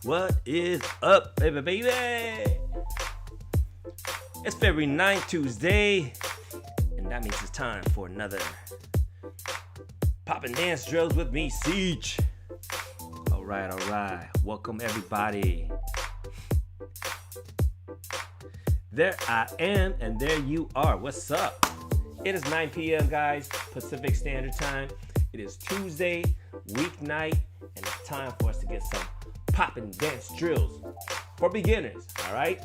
What is up, baby? It's February 9th, Tuesday, and that means it's time for another Pop and Dance Drills with me, Siege. All right. Welcome, everybody. There I am, and there you are. What's up? It is 9 p.m., guys, Pacific Standard Time. It is Tuesday, weeknight, and it's time for us to get some pop and dance drills for beginners, all right?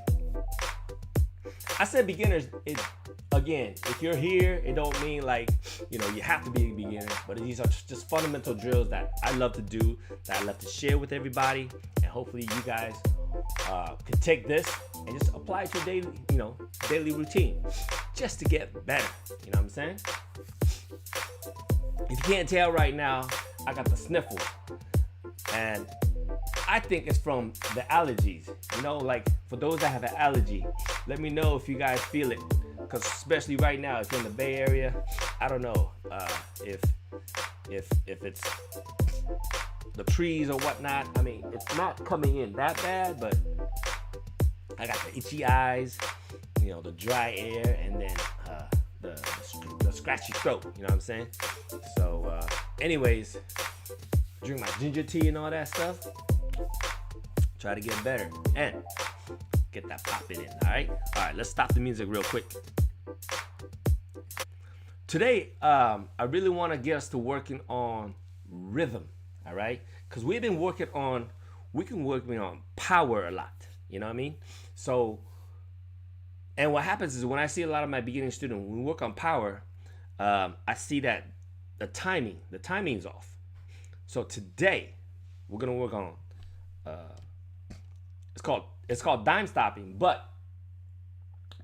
I said beginners, again, if you're here, it don't mean like, you have to be a beginner, but these are just fundamental drills that I love to do, that I love to share with everybody, and hopefully you guys can take this and just apply it to your daily routine, just to get better, you know what I'm saying? If you can't tell right now, I got the sniffles, and I think it's from the allergies. Like for those that have an allergy, let me know if you guys feel it. Because especially right now, if you're in the Bay Area, I don't know if it's the trees or whatnot. I mean, it's not coming in that bad, but I got the itchy eyes, the dry air, and then the scratchy throat. You know what I'm saying? So, anyways, drink my ginger tea and all that stuff. Try to get better and get that popping in. All right. Let's stop the music real quick. Today, I really want to get us to working on rhythm. All right, because we've been working on power a lot. You know what I mean? So, and what happens is when I see a lot of my beginning students, when we work on power, I see that the timing's off. So today, we're gonna work on it's called dime stopping, but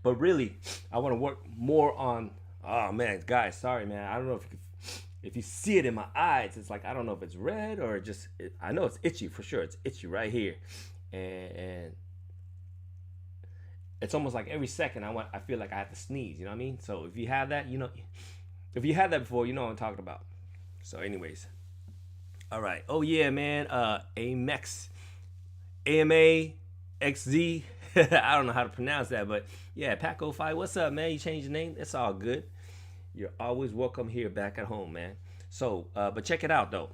really I want to work more on. Oh man, guys, sorry man, I don't know if you see it in my eyes. It's like I don't know if it's red or I know it's itchy for sure. It's itchy right here, and it's almost like every second I feel like I have to sneeze. You know what I mean? So if you have that, if you had that before, you know what I'm talking about. So anyways, all right. Oh yeah, man. Amex, AMA, XZ. I don't know how to pronounce that, but yeah, Paco 5. What's up, man? You changed your name? It's all good. You're always welcome here back at home, man. So, but check it out though.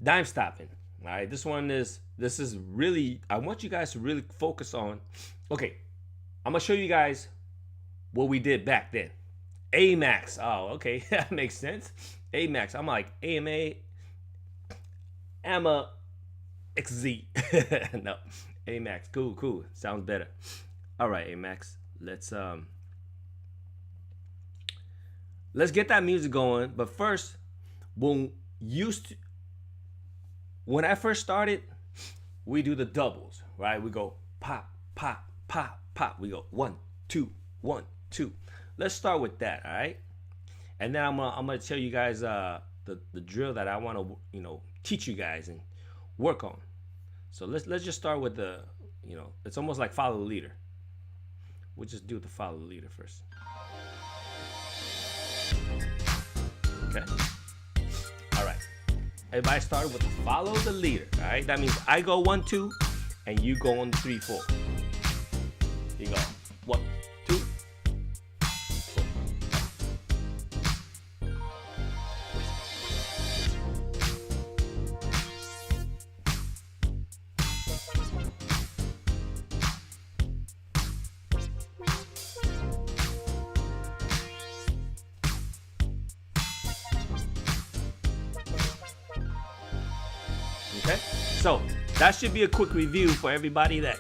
Dime stopping. All right, this is really. I want you guys to really focus on. Okay, I'm gonna show you guys what we did back then. Amax. Oh, okay, that makes sense. Amax. I'm like AMA, AMA, XZ. No, Amax. Cool. Sounds better. All right, Amax. Let's get that music going. But first, when I first started, we do the doubles, right? We go pop, pop, pop, pop. We go 1, 2, 1, 2. Let's start with that, all right? And then I'm gonna tell you guys the drill that I want to teach you guys and work on. So let's just start with the it's almost like follow the leader. We'll just do the follow the leader first. Okay. All right. Everybody started with follow the leader. All right. That means I go 1, 2, and you go on 3, 4. You go 1, 2, 4. Okay, so that should be a quick review for everybody that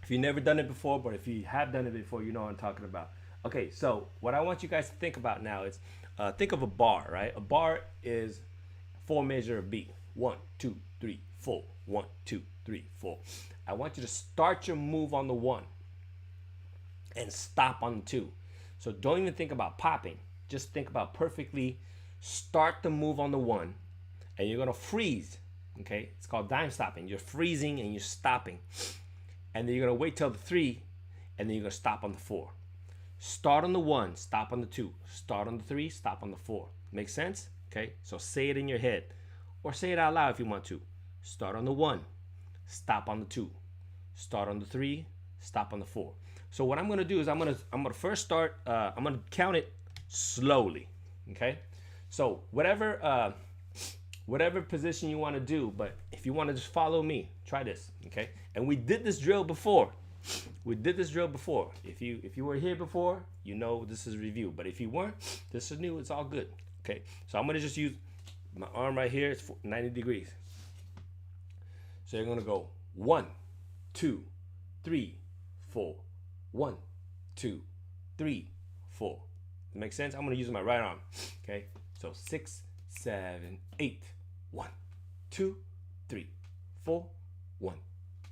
if you've never done it before, but if you have done it before, you know what I'm talking about. Okay, so what I want you guys to think about now is think of a bar, right? A bar is 4 measure of beat. 1, 2, 3, 4. 1, 2, 3, 4. I want you to start your move on the 1 and stop on the 2. So don't even think about popping. Just think about perfectly start the move on the 1 and you're gonna freeze. Okay, it's called dime stopping. You're freezing and you're stopping, and then you're gonna wait till the 3 and then you're gonna stop on the 4. Start on the 1, stop on the 2. Start on the 3, stop on the 4. Make sense? Okay, so say it in your head. Or say it out loud if you want to. Start on the 1, stop on the 2, start on the 3, stop on the 4. So what I'm gonna do is I'm gonna first start. I'm gonna count it slowly. Okay. So whatever position you want to do, but if you want to just follow me, try this. Okay. And we did this drill before. If you were here before, you know this is review. But if you weren't, this is new. It's all good. Okay. So I'm gonna just use my arm right here. It's 90 degrees. So you're gonna go 1, 2, 3, 4. 1, 2, 3, 4. That makes sense? I'm gonna use my right arm. Okay. So 6, 7, 8. 1, 2, 3, 4. 1,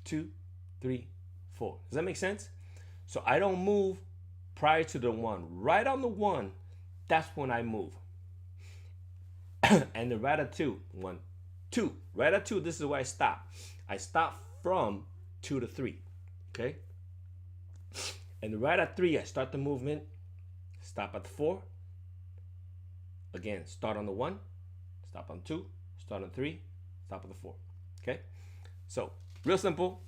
2, 3, 4. Does that make sense? So I don't move prior to the 1. Right on the 1, that's when I move. And the right at 2, 1, 2. Right at 2, this is where I stop. I stop from 2 to 3. Okay? And right at 3, I start the movement. Stop at the 4. Again, start on the 1. Stop on 2. Start on 3. Stop at the 4. Okay? So, real simple.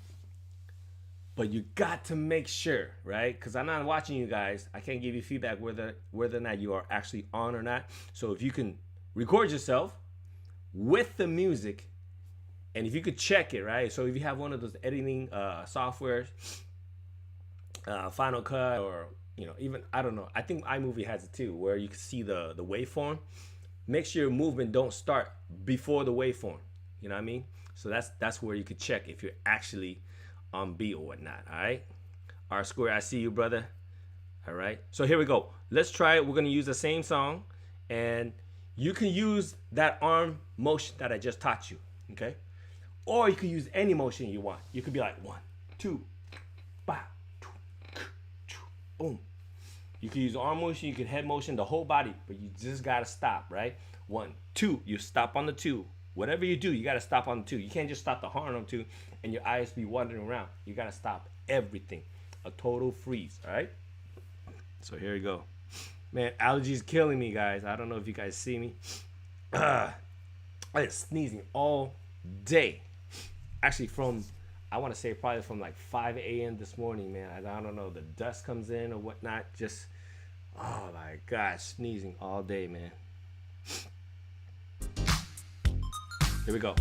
But you got to make sure, right? Because I'm not watching you guys. I can't give you feedback whether or not you are actually on or not. So if you can record yourself with the music, and if you could check it, right? So if you have one of those editing softwares, Final Cut, or even, I don't know, I think iMovie has it too, where you can see the waveform. Make sure your movement don't start before the waveform. You know what I mean? So that's where you could check if you're actually on beat or whatnot. All right, R Square, I see you, brother. All right, so here we go. Let's try it. We're gonna use the same song, and you can use that arm motion that I just taught you. Okay, or you can use any motion you want. You could be like 1, 2, ba, boom. You can use arm motion, you can head motion, the whole body, but you just gotta stop, right? 1, 2, you stop on the 2. Whatever you do, you gotta stop on the 2. You can't just stop the horn on 2 and your eyes be wandering around. You gotta stop everything. A total freeze, all right? So here we go. Man, allergies killing me, guys. I don't know if you guys see me. I been sneezing all day. Actually, I want to say probably from like 5 a.m. this morning, man. I don't know. The dust comes in or whatnot. Just, oh my gosh, sneezing all day, man. Here we go.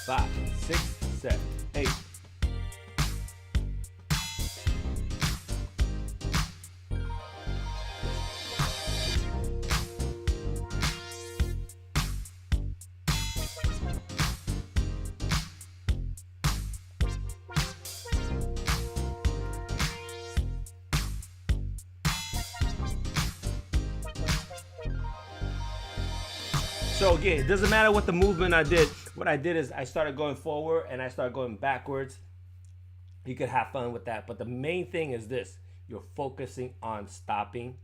5, 6, 7, 8. So again, it doesn't matter what the movement I did. What I did is I started going forward and I started going backwards. You could have fun with that. But the main thing is this. You're focusing on stopping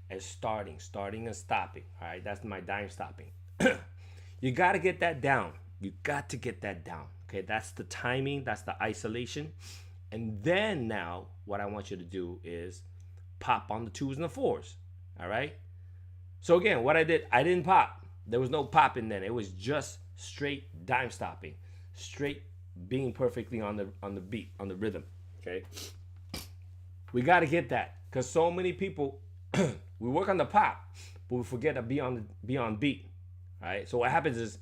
and starting and stopping. All right, that's my dime stopping. You got to get that down. You got to get that down. Okay, that's the timing. That's the isolation. And then now what I want you to do is pop on the 2s and the 4s. All right. So again, what I didn't pop. There was no popping then. It was just straight dime stopping, straight being perfectly on the beat, on the rhythm. Okay, we got to get that because so many people we work on the pop, but we forget to be on beat. All right. So what happens is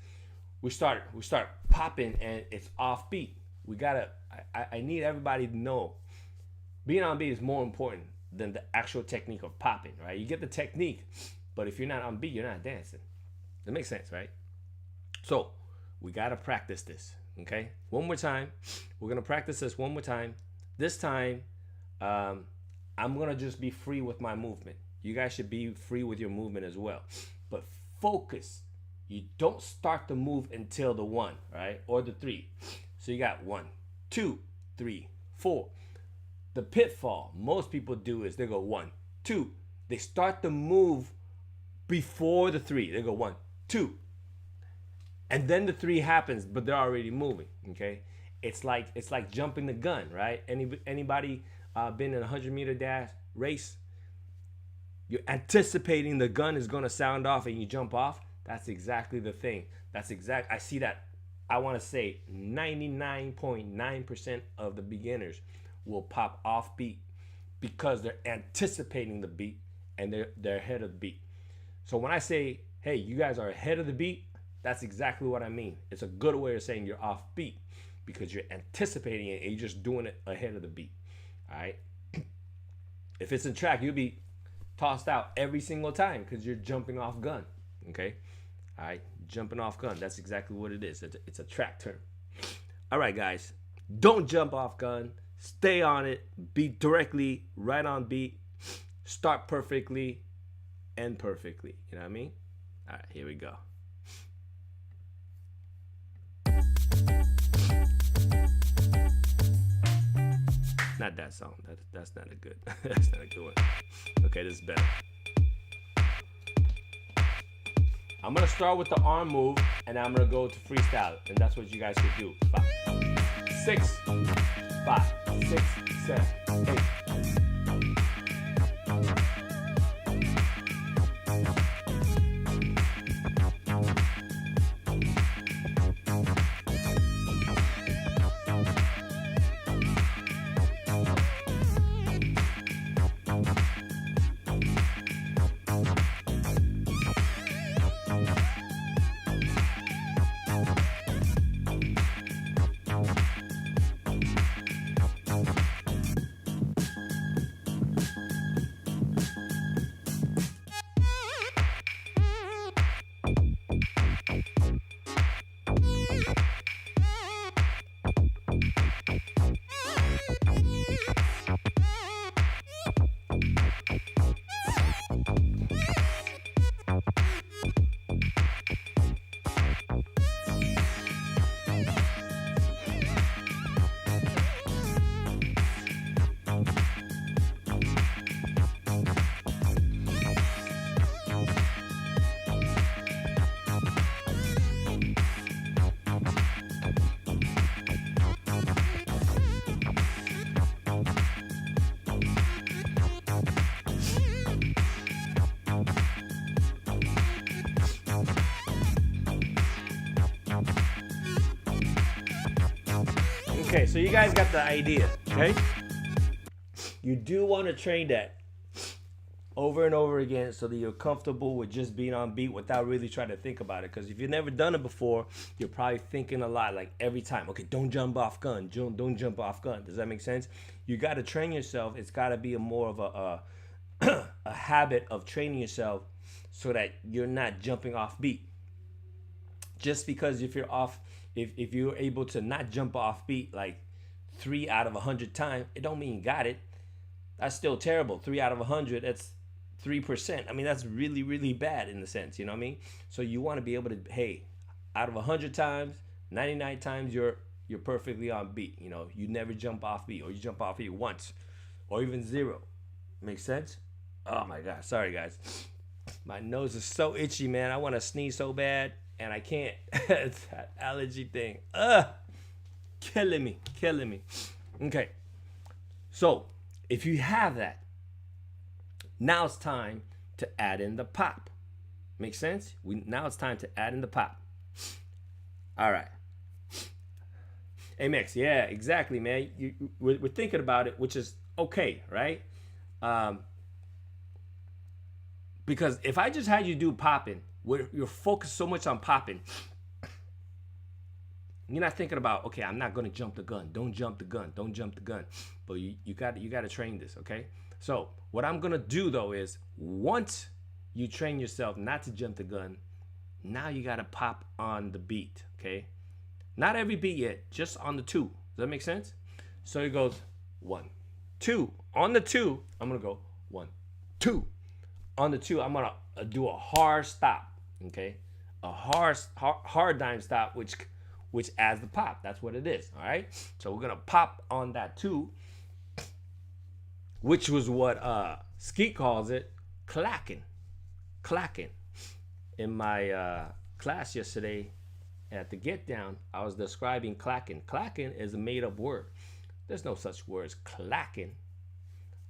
we start popping and it's off beat. We gotta. I need everybody to know being on beat is more important than the actual technique of popping. Right. You get the technique, but if you're not on beat, you're not dancing. That makes sense, right? So we got to practice this, okay? One more time. We're going to practice this one more time. This time, I'm going to just be free with my movement. You guys should be free with your movement as well. But focus. You don't start the move until the 1, right? Or the 3. So you got 1, 2, 3, 4. The pitfall most people do is they go 1, 2. They start the move before the 3. They go 1, 2, and then the 3 happens, but they're already moving. Okay, it's like jumping the gun, right? Anybody been in a 100-meter dash race? You're anticipating the gun is gonna sound off and you jump off. That's exactly the thing. I see that. I want to say 99.9% of the beginners will pop off beat because they're anticipating the beat and they're ahead of the beat. So when I say, hey, you guys are ahead of the beat, that's exactly what I mean. It's a good way of saying you're off beat because you're anticipating it and you're just doing it ahead of the beat. All right. If it's in track, you'll be tossed out every single time because you're jumping off gun. Okay. All right. Jumping off gun. That's exactly what it is. It's a track term. All right, guys. Don't jump off gun. Stay on it. Be directly right on beat. Start perfectly. End perfectly. You know what I mean? All right. Here we go. Not that song. That's not a good. That's not a good one. Okay, this is better. I'm gonna start with the arm move, and I'm gonna go to freestyle, and that's what you guys should do. 5, 6, 5, 6, 7, 8. Okay, so you guys got the idea, okay? You do want to train that over and over again so that you're comfortable with just being on beat without really trying to think about it. Because if you've never done it before, you're probably thinking a lot, like every time, okay, don't jump off gun, don't jump off gun. Does that make sense? You got to train yourself. It's got to be a more of a habit of training yourself so that you're not jumping off beat. Just because if you're off, if you're able to not jump off beat like 3 out of 100 times, it don't mean you got it. That's still terrible. 3 out of 100, that's 3%. I mean, that's really, really bad in the sense, you know what I mean? So you want to be able to, hey, out of 100 times, 99 times you're perfectly on beat. You know, you never jump off beat, or you jump off beat once, or even 0. Make sense? Oh my God, sorry guys. My nose is so itchy, man. I want to sneeze so bad, and I can't. It's that allergy thing. Killing me. Okay, so if you have that, now it's time to add in the pop. Make sense? Now it's time to add in the pop. All right. Amex, yeah, exactly, man. We're thinking about it, which is okay, right? Because if I just had you do popping, you're focused so much on popping, you're not thinking about, okay, I'm not gonna jump the gun. Don't jump the gun. Don't jump the gun. But you got to train this, okay? So what I'm gonna do though is, once you train yourself not to jump the gun, now you gotta pop on the beat, okay? Not every beat yet, just on the 2. Does that make sense? So it goes 1, 2. On the 2, I'm gonna go 1, 2. On the 2, I'm gonna do a hard stop, okay? A hard dime stop, which adds the pop. That's what it is, all right? So we're gonna pop on that 2, which was what Skeet calls it, clacking. In my class yesterday at the Get Down, I was describing clacking. Clacking is a made-up word. There's no such word as clacking.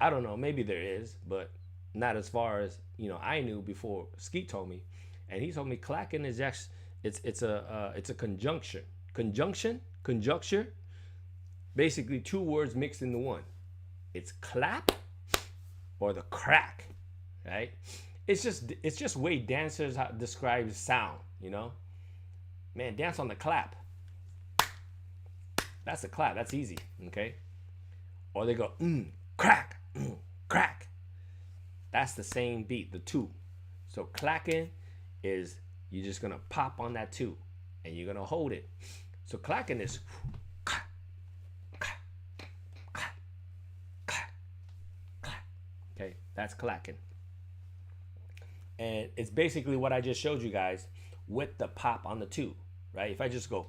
I don't know, maybe there is, but not as far as, I knew before Skeet told me. And he told me clacking is just it's a conjuncture, basically two words mixed into one. It's clap or the crack, right? It's just way dancers describe sound, you know. Man, dance on the clap. That's a clap. That's easy, okay? Or they go crack, crack. That's the same beat, the two. So clacking is you're just gonna pop on that two, and you're gonna hold it. So clacking is clack, clack, clack, clack, clack. Okay, that's clacking. And it's basically what I just showed you guys with the pop on the two, right? If I just go,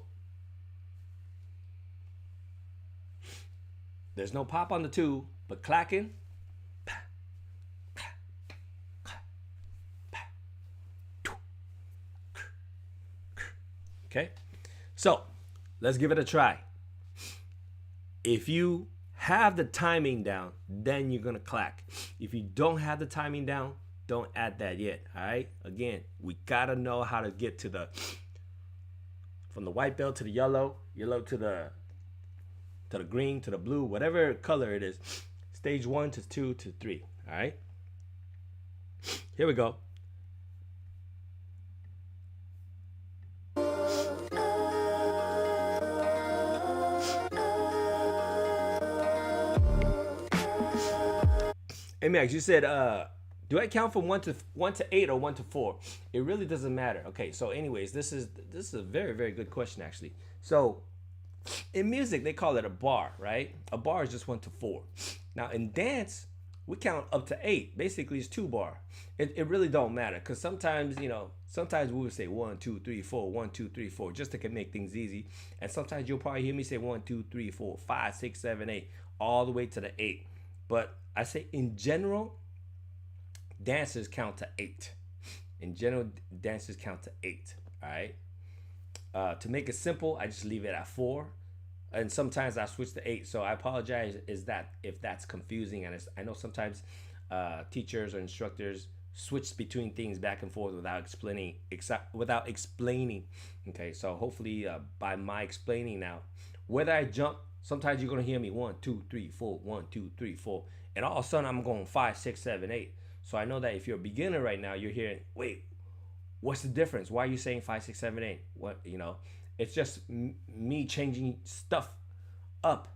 there's no pop on the two, but clacking. Okay, so let's give it a try. If you have the timing down, then you're gonna clack. If you don't have the timing down, don't add that yet. All right, again, we gotta know how to get to the from the white belt to the yellow to the green to the blue, whatever color it is. Stage 1 to 2 to 3. All right, here we go. Hey Max, you said, do I count from one to 8 or 1 to 4? It really doesn't matter. Okay, so anyways, this is a very, very good question actually. So in music, they call it a bar, right? A bar is just 1 to 4. Now in dance, we count up to 8. Basically, it's 2 bar. It really don't matter because sometimes, sometimes we would say 1, 2, 3, 4, 1, 2, 3, 4, just to make things easy. And sometimes you'll probably hear me say 1, 2, 3, 4, 5, 6, 7, 8, all the way to the 8. But I say in general, dancers count to 8. In general, dancers count to 8. All right. To make it simple, I just leave it at 4, and sometimes I switch to 8. So I apologize if that's confusing, and I know sometimes teachers or instructors switch between things back and forth without explaining. Okay, so hopefully by my explaining now, whether I jump, sometimes you're gonna hear me 1, 2, 3, 4, 1, 2, 3, 4, and all of a sudden I'm going 5, 6, 7, 8. So I know that if you're a beginner right now, you're hearing, wait, what's the difference? Why are you saying 5, 6, 7, 8? What, it's just me changing stuff up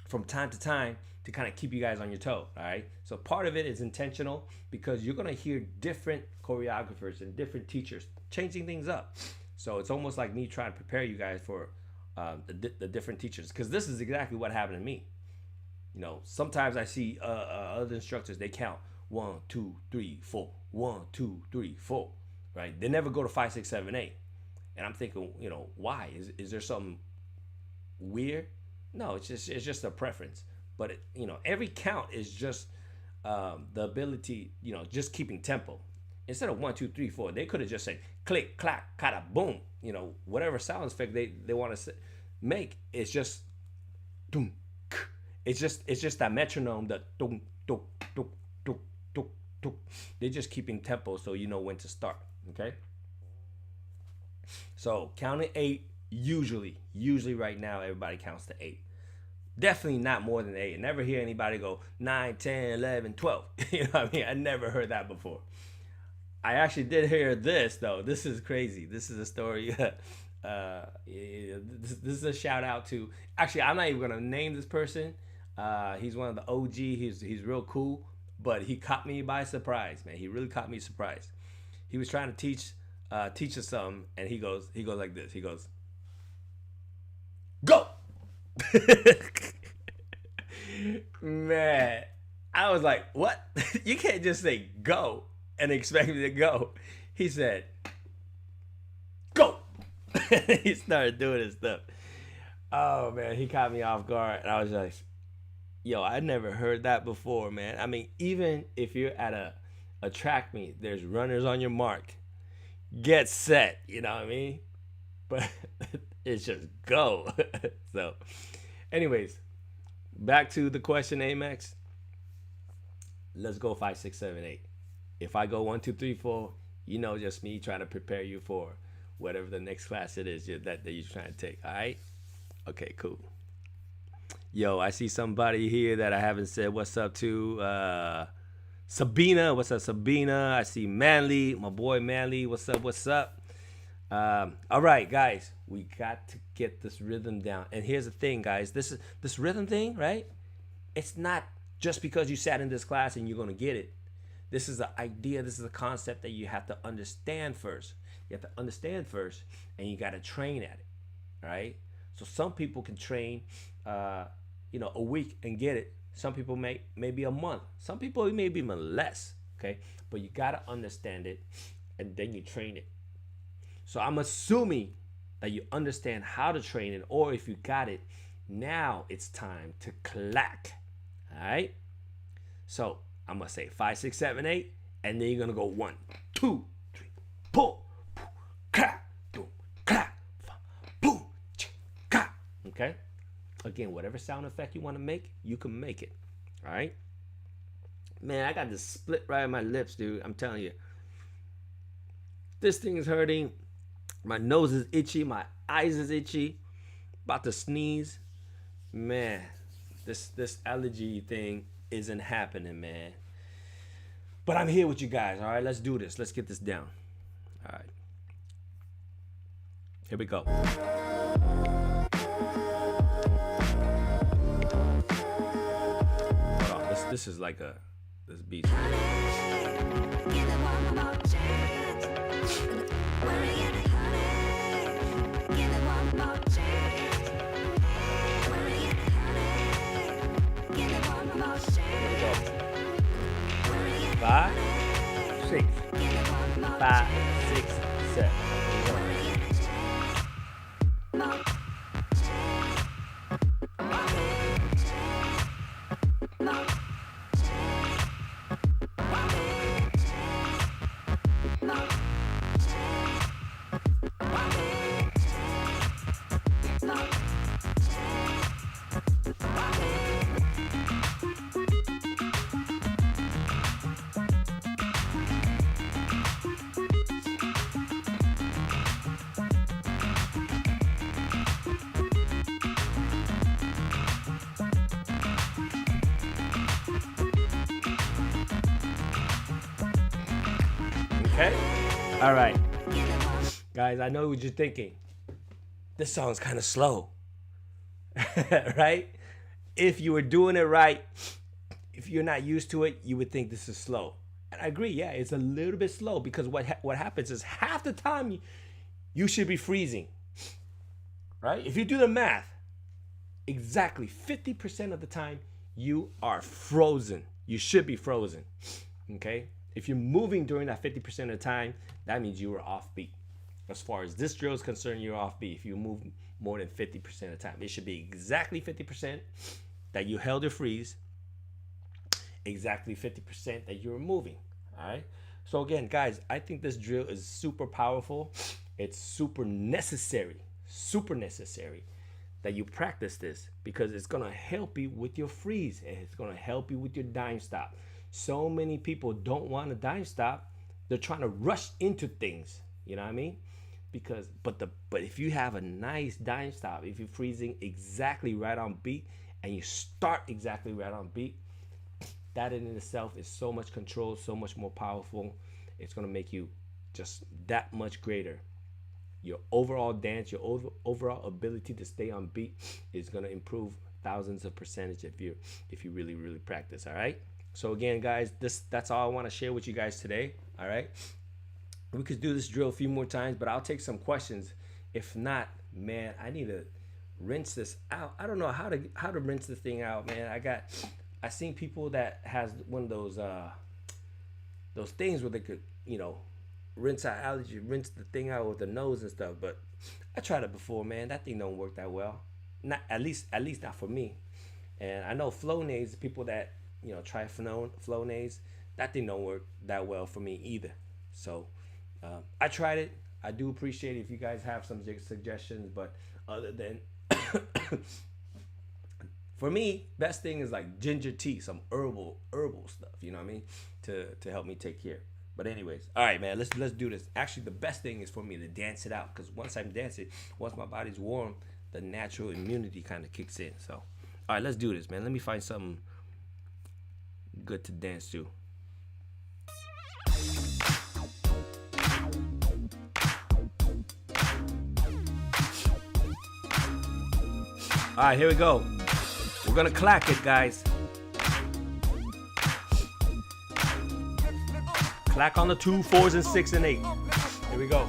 from time to time to kind of keep you guys on your toe. All right. So part of it is intentional because you're going to hear different choreographers and different teachers changing things up. So it's almost like me trying to prepare you guys for the different teachers, because this is exactly what happened to me. Sometimes I see other instructors, they count 1, 2, 3, 4, 1, 2, 3, 4, right? They never go to 5, 6, 7, 8. And I'm thinking, why? Is there something weird? No, it's just a preference. But every count is just the ability, just keeping tempo. Instead of 1, 2, 3, 4, they could have just said click, clack, kada, boom. Whatever sound effect they want to make. It's just doom. It's just that metronome, that doom, doom, doom, doom, doom, doom. They're just keeping tempo so you know when to start. Okay. So counting 8, usually right now everybody counts to 8. Definitely not more than 8. I never hear anybody go 9, 10, 11, 12. You know what I mean? I never heard that before. I actually did hear this though. This is crazy. This is a story. This is a shout out to. Actually, I'm not even gonna name this person. He's one of the OG. He's real cool, but he caught me by surprise, man. He really caught me surprised. He was trying to teach us something, and he goes like this. He goes, "Go." Man, I was like, what? You can't just say go and expect me to go. He said, go. He started doing his stuff. Oh man, he caught me off guard, and I was like, yo, I never heard that before, man. I mean, even if you're at a track meet, there's runners on your mark, get set, you know what I mean? But it's just go. So anyways, back to the question, Amex. Let's go 5, 6, 7, 8. If I go 1, 2, 3, 4, You know, just me trying to prepare you for whatever the next class it is that you're trying to take. All right? Okay, cool. Yo, I see somebody here that I haven't said what's up to. Sabina, what's up, Sabina? I see Manly, my boy Manly. What's up? What's up? All right, guys, we got to get this rhythm down. And here's the thing, guys. This rhythm thing, right? It's not just because you sat in this class and you're gonna get it. This is an idea. This is a concept that you have to understand first. You have to understand first, and you got to train at it. All right. So some people can train, a week and get it. Some people maybe a month. Some people maybe even less. Okay. But you got to understand it, and then you train it. So I'm assuming that you understand how to train it, or if you got it, now it's time to clack. All right. So I'm gonna say 5, 6, 7, 8, and then you're gonna go 1, 2, 3, pull, clack, boom, clack, boom, clack. Okay. Again, whatever sound effect you want to make, you can make it. All right. Man, I got this split right in my lips, dude. I'm telling you, this thing is hurting. My nose is itchy. My eyes is itchy. About to sneeze. Man, this allergy thing isn't happening, man. But I'm here with you guys. All right, let's do this. Let's get this down. All right. Here we go. Hold on. This is like this beat. Five, 6, 5, 6, 7. Okay? All right. Guys, I know what you're thinking. This song's kind of slow. Right? If you were doing it right, if you're not used to it, you would think this is slow. And I agree, yeah, it's a little bit slow because what happens is half the time you should be freezing. Right? If you do the math, exactly 50% of the time you are frozen. You should be frozen. Okay? If you're moving during that 50% of the time, that means you were off beat. As far as this drill is concerned, you're off beat. If you move more than 50% of the time, it should be exactly 50% that you held your freeze, exactly 50% that you're moving. All right. So again, guys, I think this drill is super powerful. It's super necessary that you practice this because it's gonna help you with your freeze and it's gonna help you with your dime stop. So many people don't want a dime stop. They're trying to rush into things. You know what I mean? But if you have a nice dime stop, if you're freezing exactly right on beat and you start exactly right on beat, that in itself is so much control, so much more powerful. It's gonna make you just that much greater. Your overall dance, your overall ability to stay on beat is gonna improve thousands of percentage if you really practice. All right. So again, guys, that's all I want to share with you guys today. All right. We could do this drill a few more times, but I'll take some questions. If not, man, I need to rinse this out. I don't know how to rinse this thing out, man. I seen people that has one of those things where they could, rinse out allergy, rinse the thing out with the nose and stuff. But I tried it before, man. That thing don't work that well. Not at least not for me. And I know Flonase, people that try Flonase, that thing don't work that well for me either. So I tried it. I do appreciate it if you guys have some suggestions, but other than for me, best thing is like ginger tea, some herbal stuff, you know what I mean, to help me take care. But anyways, all right, man. Let's do this. Actually, the best thing is for me to dance it out, because once I'm dancing, once my body's warm, the natural immunity kind of kicks in. So, all right, let's do this, man. Let me find something good to dance to. All right, here we go. We're gonna clack it, guys. Clack on the 2, 4s, and 6 and 8. Here we go.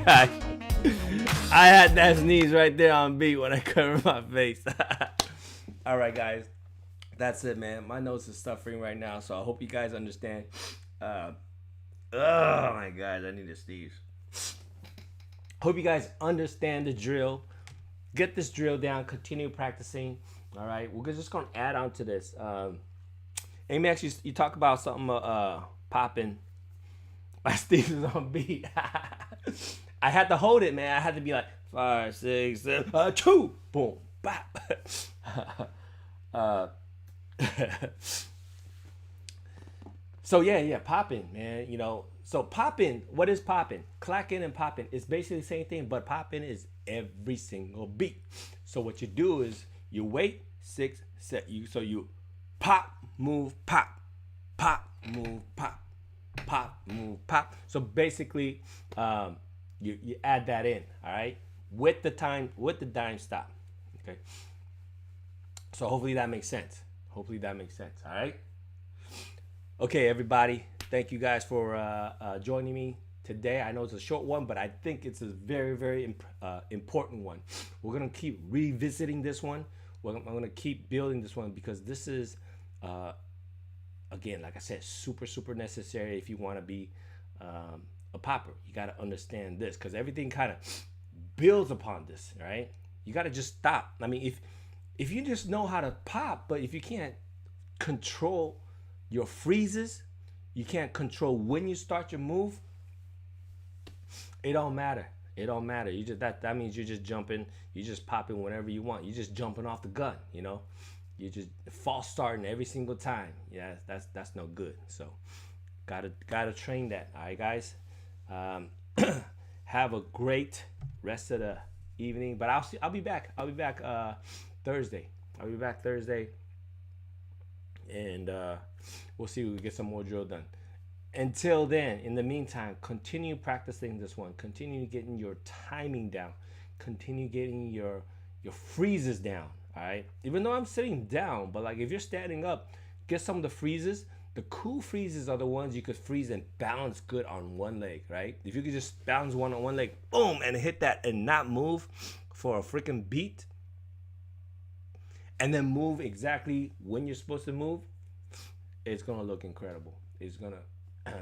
Guys, I had that sneeze right there on beat when I covered my face. All right, guys, that's it, man. My nose is suffering right now, so I hope you guys understand. Oh my God, I need to sneeze. Hope you guys understand the drill. Get this drill down. Continue practicing. All right, we're just gonna add on to this. Amy, actually, you talk about something popping. My Steve is on beat. I had to hold it, man. I had to be like 5, 6, 7, 2, boom, bop. So yeah, popping, man. You know, so popping. What is popping? Clacking and popping is basically the same thing, but popping is every single beat. So what you do is you wait 6 set. So you pop, move, pop, pop, move, pop. Pop, move, pop. So basically, you add that in, all right, with the dime stop. Okay. So hopefully that makes sense. All right. Okay, everybody. Thank you guys for joining me today. I know it's a short one, but I think it's a very, very important one. We're gonna keep revisiting this one. I'm gonna keep building this one because this is. Again, like I said, super necessary if you want to be a popper. You got to understand this because everything kind of builds upon this, right? You got to just stop. I mean, if you just know how to pop, but if you can't control your freezes, you can't control when you start your move, it don't matter. You just that means you're just jumping, you're just popping whenever you want. You're just jumping off the gun, you know. You just false starting every single time. Yeah, that's no good. So gotta train that. All right, guys. Have a great rest of the evening. But I'll be back. Thursday. I'll be back Thursday, and we'll see if we get some more drill done. Until then, in the meantime, continue practicing this one. Continue getting your timing down. Continue getting your freezes down. All right, even though I'm sitting down, but like if you're standing up, get some of the freezes. The cool freezes are the ones you could freeze and balance good on one leg, right? If you could just balance one on one leg, boom, and hit that and not move for a freaking beat, and then move exactly when you're supposed to move, it's gonna look incredible. It's gonna.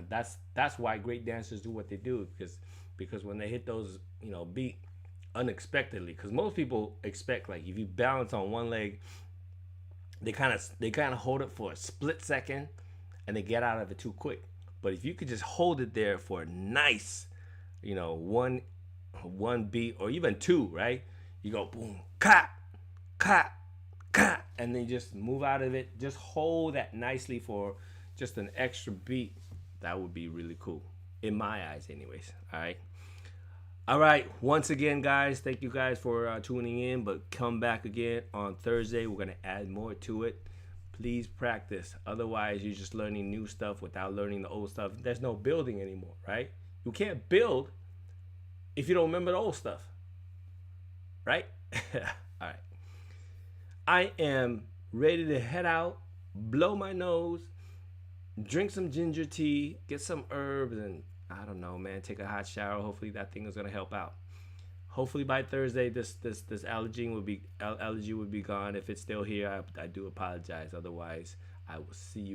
That's why great dancers do what they do, because when they hit those, beat unexpectedly, because most people expect, like, if you balance on one leg, they kind of hold it for a split second and they get out of it too quick. But if you could just hold it there for a nice, one beat or even two, right? You go boom, cut, and then you just move out of it. Just hold that nicely for just an extra beat. That would be really cool, in my eyes anyways. All right, once again, guys, thank you guys for tuning in, but come back again on Thursday. We're going to add more to it. please practice. Otherwise, you're just learning new stuff without learning the old stuff. There's no building anymore, right? You can't build if you don't remember the old stuff, right? All right. I am ready to head out, blow my nose, drink some ginger tea, get some herbs, and I don't know, man, take a hot shower. Hopefully that thing is gonna help out. Hopefully by Thursday, this allergy would be gone. If it's still here, I do apologize. Otherwise, I will see you.